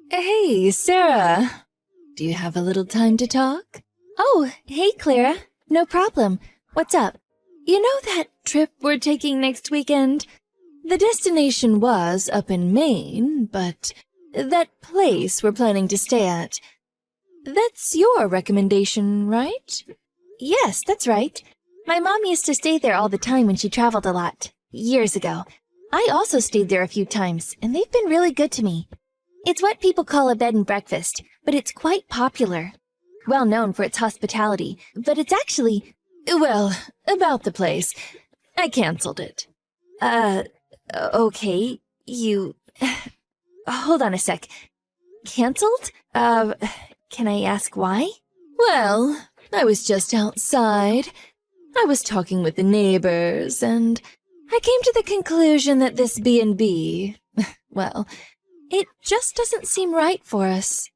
Hey, Sarah. Do you have a little time to talk? Oh, hey, Clara. No problem. What's up? You know that trip we're taking next weekend? The destination was up in Maine, but that place we're planning to stay at, that's your recommendation, right? Yes, that's right. My mom used to stay there all the time when she traveled a lot, years ago. I also stayed there a few times, and they've been really good to me. It's what people call a bed and breakfast, but it's quite popular. Well known for its hospitality, but it's actually, well, about the place. I canceled it. Okay, you... Hold on a sec. Canceled? Can I ask why? Well, I was just outside. I was talking with the neighbors, and I came to the conclusion that this B&B, well, it just doesn't seem right for us.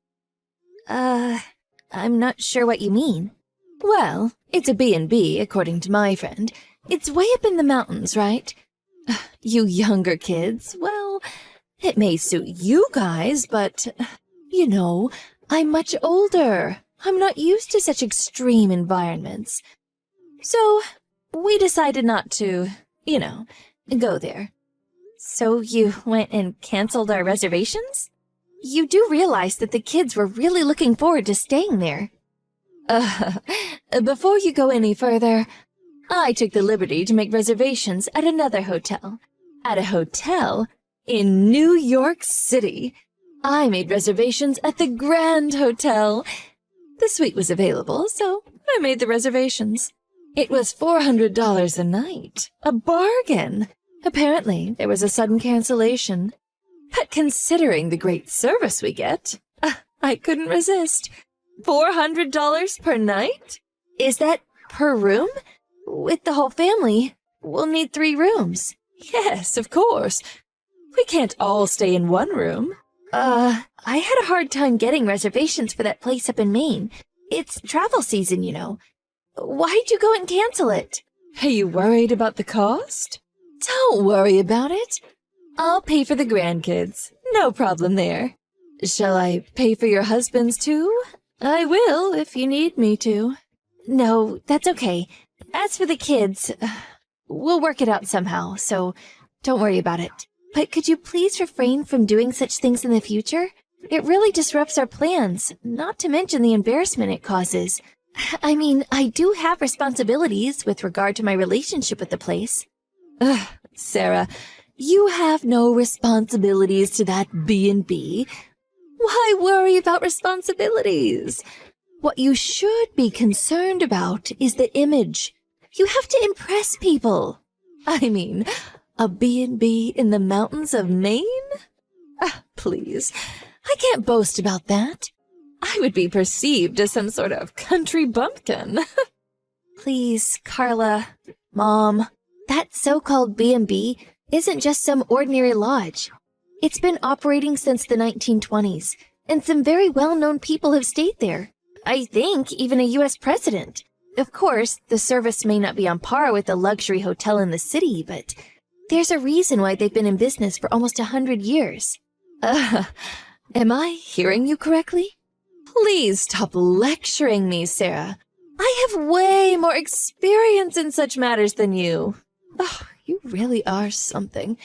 I'm not sure what you mean. Well, it's a B&B, according to my friend. It's way up in the mountains, right? You younger kids, well, it may suit you guys, but, you know, I'm much older. I'm not used to such extreme environments. So, we decided not to, go there. So you went and canceled our reservations? You do realize that the kids were really looking forward to staying there. Before you go any further, I took the liberty to make reservations at another hotel. At a hotel in New York City. I made reservations at the Grand Hotel. The suite was available, so I made the reservations. It was $400 a night. A bargain. Apparently, there was a sudden cancellation. But considering the great service we get, I couldn't resist. $400 per night? Is that per room? With the whole family, we'll need 3 rooms. Yes, of course. We can't all stay in one room. I had a hard time getting reservations for that place up in Maine. It's travel season, you know. Why'd you go and cancel it? Are you worried about the cost? Don't worry about it. I'll pay for the grandkids. No problem there. Shall I pay for your husband's too? I will if you need me to. No, that's okay. As for the kids, we'll work it out somehow, so don't worry about it. But could you please refrain from doing such things in the future? It really disrupts our plans, not to mention the embarrassment it causes. I mean, I do have responsibilities with regard to my relationship with the place. Sarah, you have no responsibilities to that B&B. Why worry about responsibilities? What you should be concerned about is the image. You have to impress people. I mean, a B&B in the mountains of Maine? Please, I can't boast about that. I would be perceived as some sort of country bumpkin. Please, Carla, Mom, that so-called B&B isn't just some ordinary lodge. It's been operating since the 1920s, and some very well-known people have stayed there. I think even a U.S. president. Of course, the service may not be on par with a luxury hotel in the city, but there's a reason why they've been in business for almost 100 years. Am I hearing you correctly? Please stop lecturing me, Sarah. I have way more experience in such matters than you. Oh, you really are something.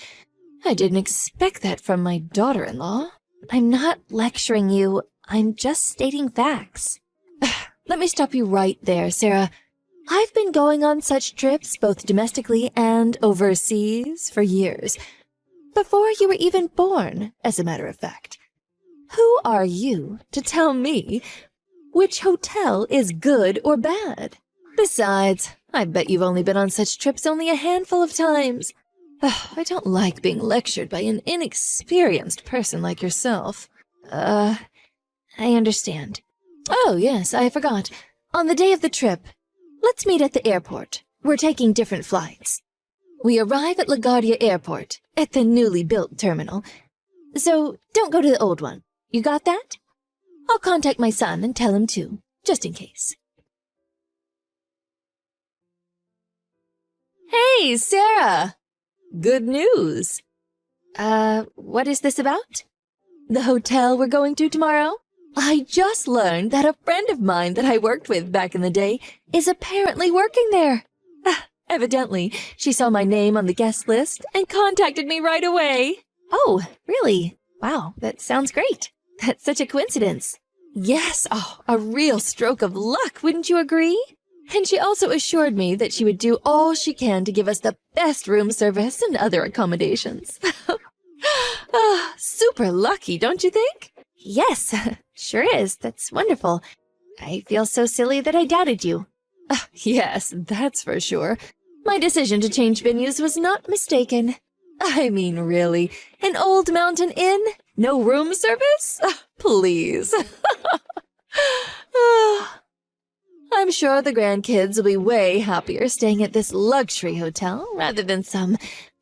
I didn't expect that from my daughter-in-law. I'm not lecturing you. I'm just stating facts. Let me stop you right there, Sarah. I've been going on such trips, both domestically and overseas, for years. Before you were even born, as a matter of fact. Who are you to tell me which hotel is good or bad? Besides, I bet you've only been on such trips only a handful of times. I don't like being lectured by an inexperienced person like yourself. I understand. Oh, yes, I forgot. On the day of the trip, let's meet at the airport. We're taking different flights. We arrive at LaGuardia Airport, at the newly built terminal. So, don't go to the old one. You got that? I'll contact my son and tell him too, just in case. Hey, Sarah! Good news. What is this about? The hotel we're going to tomorrow? I just learned that a friend of mine that I worked with back in the day is apparently working there. Evidently, she saw my name on the guest list and contacted me right away. Oh, really? Wow, that sounds great. That's such a coincidence. Yes, a real stroke of luck, wouldn't you agree? And she also assured me that she would do all she can to give us the best room service and other accommodations. Super lucky, don't you think? Yes, sure is. That's wonderful. I feel so silly that I doubted you. Yes, that's for sure. My decision to change venues was not mistaken. I mean, really, an old mountain inn? No room service? Please. I'm sure the grandkids will be way happier staying at this luxury hotel rather than some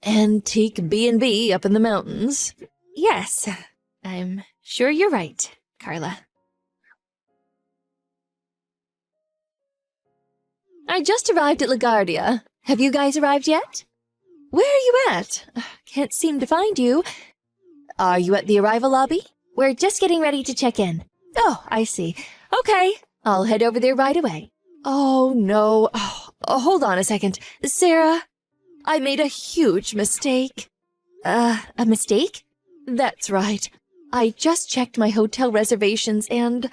antique B&B up in the mountains. Yes, I'm sure you're right, Carla. I just arrived at LaGuardia. Have you guys arrived yet? Where are you at? Can't seem to find you. Are you at the arrival lobby? We're just getting ready to check in. Oh, I see. Okay, I'll head over there right away. Oh, no. Hold on a second. Sarah, I made a huge mistake. A mistake? That's right. I just checked my hotel reservations and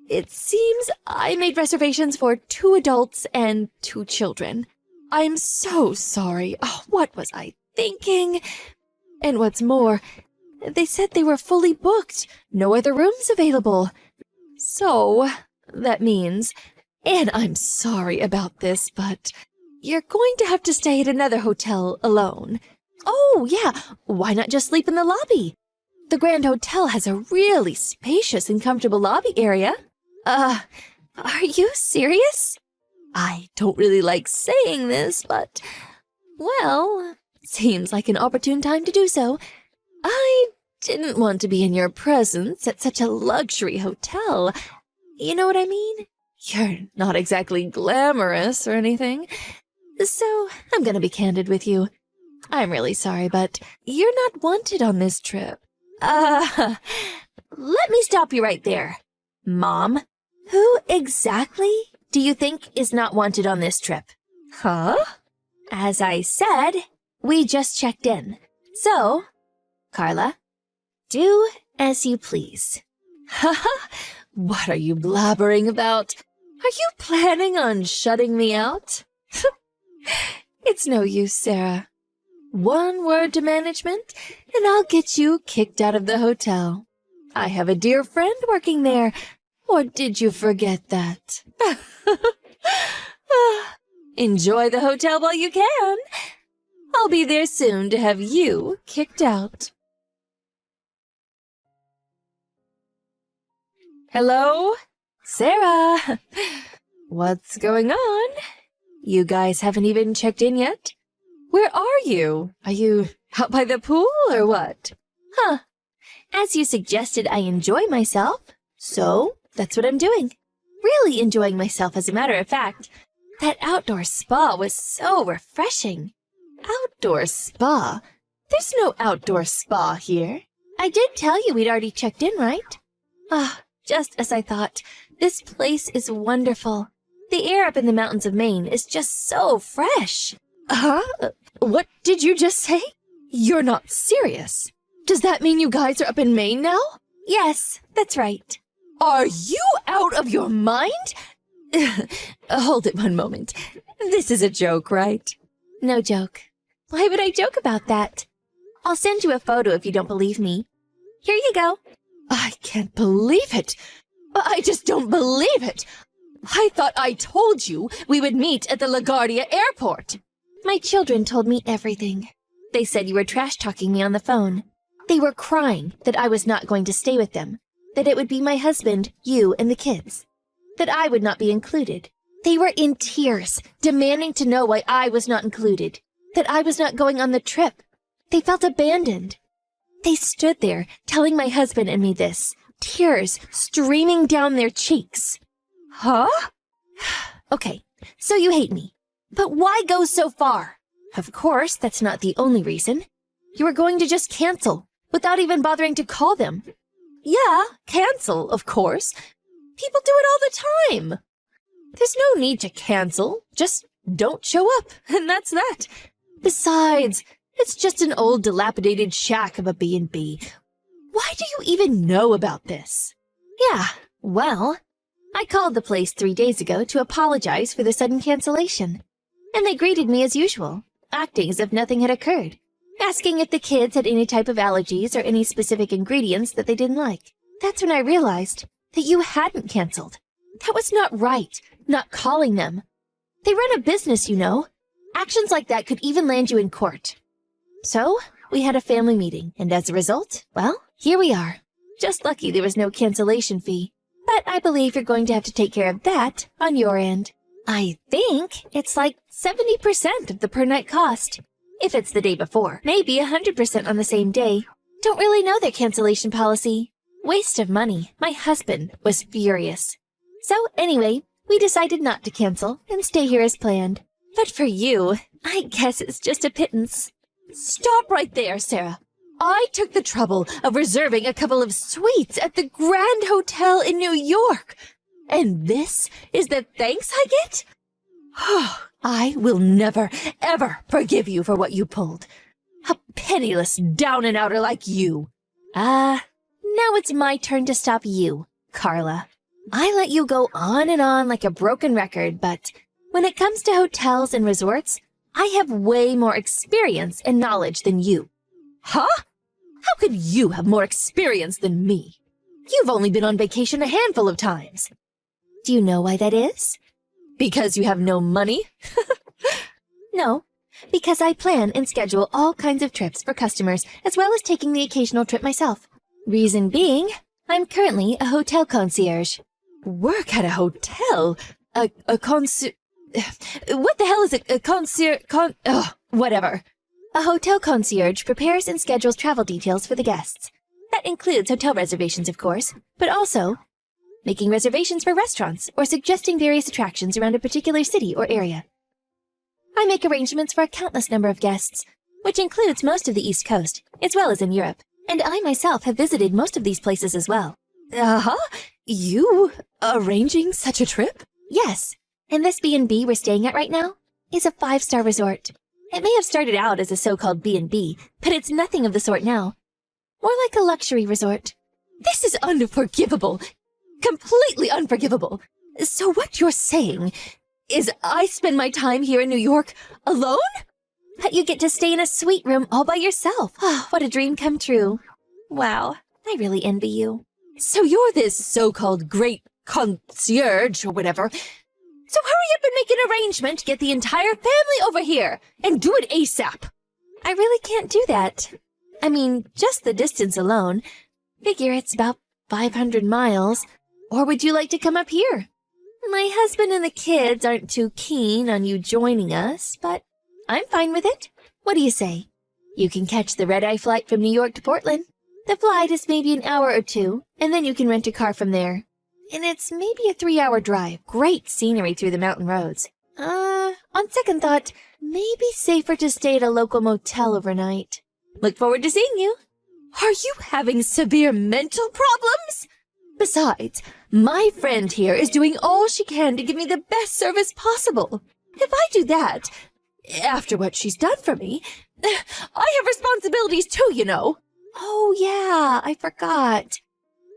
it seems I made reservations for 2 adults and 2 children. I'm so sorry. What was I thinking? And what's more, they said they were fully booked. No other rooms available. So, that means, and I'm sorry about this, but you're going to have to stay at another hotel alone. Oh, yeah. Why not just sleep in the lobby? The Grand Hotel has a really spacious and comfortable lobby area. Are you serious? I don't really like saying this, but, well, seems like an opportune time to do so. I didn't want to be in your presence at such a luxury hotel. You know what I mean? You're not exactly glamorous or anything. So, I'm gonna be candid with you. I'm really sorry, but you're not wanted on this trip. Let me stop you right there. Mom, who exactly do you think is not wanted on this trip? Huh? As I said, we just checked in. So, Carla, do as you please. Haha, what are you blabbering about? Are you planning on shutting me out? It's no use, Sarah. One word to management, and I'll get you kicked out of the hotel. I have a dear friend working there. Or did you forget that? Enjoy the hotel while you can. I'll be there soon to have you kicked out. Hello? Sarah? What's going on? You guys haven't even checked in yet? Where are you? Are you out by the pool or what? Huh. As you suggested, I enjoy myself. So, that's what I'm doing. Really enjoying myself, as a matter of fact. That outdoor spa was so refreshing. Outdoor spa? There's no outdoor spa here. I did tell you we'd already checked in, right? Just as I thought. This place is wonderful. The air up in the mountains of Maine is just so fresh. What did you just say? You're not serious. Does that mean you guys are up in Maine now? Yes, that's right. Are you out of your mind? Hold it one moment. This is a joke, right? No joke. Why would I joke about that? I'll send you a photo if you don't believe me. Here you go. I can't believe it. I just don't believe it. I thought I told you we would meet at the LaGuardia airport. My children told me everything. They said you were trash-talking me on the phone. They were crying that I was not going to stay with them, that it would be my husband, you, and the kids, that I would not be included. They were in tears, demanding to know why I was not included, that I was not going on the trip. They felt abandoned. They stood there, telling my husband and me this, tears streaming down their cheeks. Huh? Okay, so you hate me. But why go so far? Of course, that's not the only reason. You were going to just cancel, without even bothering to call them. Yeah, cancel, of course. People do it all the time. There's no need to cancel. Just don't show up, and that's that. Besides, it's just an old dilapidated shack of a B&B. Why do you even know about this? Yeah, well, I called the place 3 days ago to apologize for the sudden cancellation. And they greeted me as usual, acting as if nothing had occurred, asking if the kids had any type of allergies or any specific ingredients that they didn't like. That's when I realized that you hadn't canceled. That was not right, not calling them. They run a business, you know. Actions like that could even land you in court. So, we had a family meeting, and as a result, well, here we are. Just lucky there was no cancellation fee. But I believe you're going to have to take care of that on your end. I think it's like 70% of the per night cost. If it's the day before, maybe 100% on the same day. Don't really know their cancellation policy. Waste of money. My husband was furious. So anyway, we decided not to cancel and stay here as planned. But for you, I guess it's just a pittance. Stop right there, Sarah. I took the trouble of reserving a couple of suites at the Grand Hotel in New York. And this is the thanks I get? I will never, ever forgive you for what you pulled. A penniless down-and-outer like you. Now it's my turn to stop you, Carla. I let you go on and on like a broken record, but when it comes to hotels and resorts, I have way more experience and knowledge than you. Huh? How could you have more experience than me? You've only been on vacation a handful of times. Do you know why that is? Because you have no money? No, because I plan and schedule all kinds of trips for customers, as well as taking the occasional trip myself. Reason being, I'm currently a hotel concierge. Work at a hotel? A concierge? What the hell is a concierge? Whatever. A hotel concierge prepares and schedules travel details for the guests. That includes hotel reservations, of course, but also making reservations for restaurants or suggesting various attractions around a particular city or area. I make arrangements for a countless number of guests, which includes most of the East Coast, as well as in Europe, and I myself have visited most of these places as well. You arranging such a trip? Yes, and this B&B we're staying at right now is a 5-star resort. It may have started out as a so-called B&B, but it's nothing of the sort now. More like a luxury resort. This is unforgivable. Completely unforgivable. So what you're saying is I spend my time here in New York alone? But you get to stay in a suite room all by yourself. What a dream come true. Wow, I really envy you. So you're this so-called great concierge or whatever. So hurry up and make an arrangement to get the entire family over here, and do it ASAP. I really can't do that. I mean, just the distance alone. Figure it's about 500 miles. Or would you like to come up here? My husband and the kids aren't too keen on you joining us, but I'm fine with it. What do you say? You can catch the red-eye flight from New York to Portland. The flight is maybe an hour or two, and then you can rent a car from there. And it's maybe a 3-hour drive. Great scenery through the mountain roads. On second thought, maybe safer to stay at a local motel overnight. Look forward to seeing you. Are you having severe mental problems? Besides, my friend here is doing all she can to give me the best service possible. If I do that, after what she's done for me, I have responsibilities too, you know. Oh yeah, I forgot.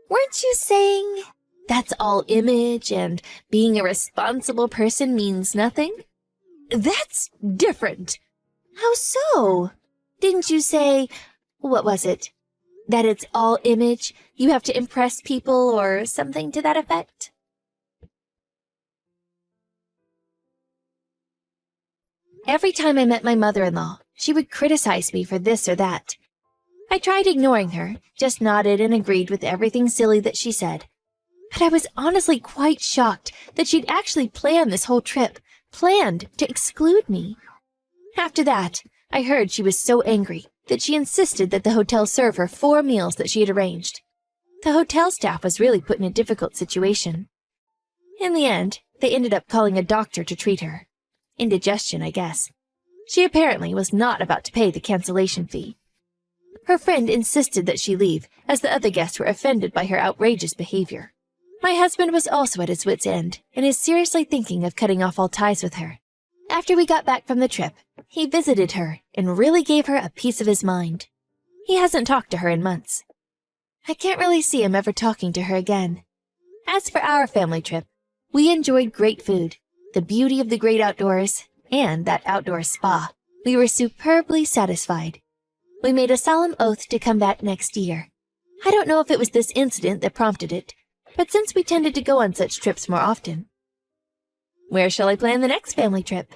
Weren't you saying that's all image and being a responsible person means nothing? That's different. How so? Didn't you say, what was it? That it's all image, you have to impress people or something to that effect? Every time I met my mother-in-law, she would criticize me for this or that. I tried ignoring her, just nodded and agreed with everything silly that she said. But I was honestly quite shocked that she'd actually planned this whole trip, planned to exclude me. After that, I heard she was so angry that she insisted that the hotel serve her 4 meals that she had arranged. The hotel staff was really put in a difficult situation. In the end, they ended up calling a doctor to treat her. Indigestion, I guess. She apparently was not about to pay the cancellation fee. Her friend insisted that she leave, as the other guests were offended by her outrageous behavior. My husband was also at his wit's end, and is seriously thinking of cutting off all ties with her. After we got back from the trip, he visited her and really gave her a piece of his mind. He hasn't talked to her in months. I can't really see him ever talking to her again. As for our family trip, we enjoyed great food, the beauty of the great outdoors, and that outdoor spa. We were superbly satisfied. We made a solemn oath to come back next year. I don't know if it was this incident that prompted it, but since we tended to go on such trips more often. Where shall I plan the next family trip?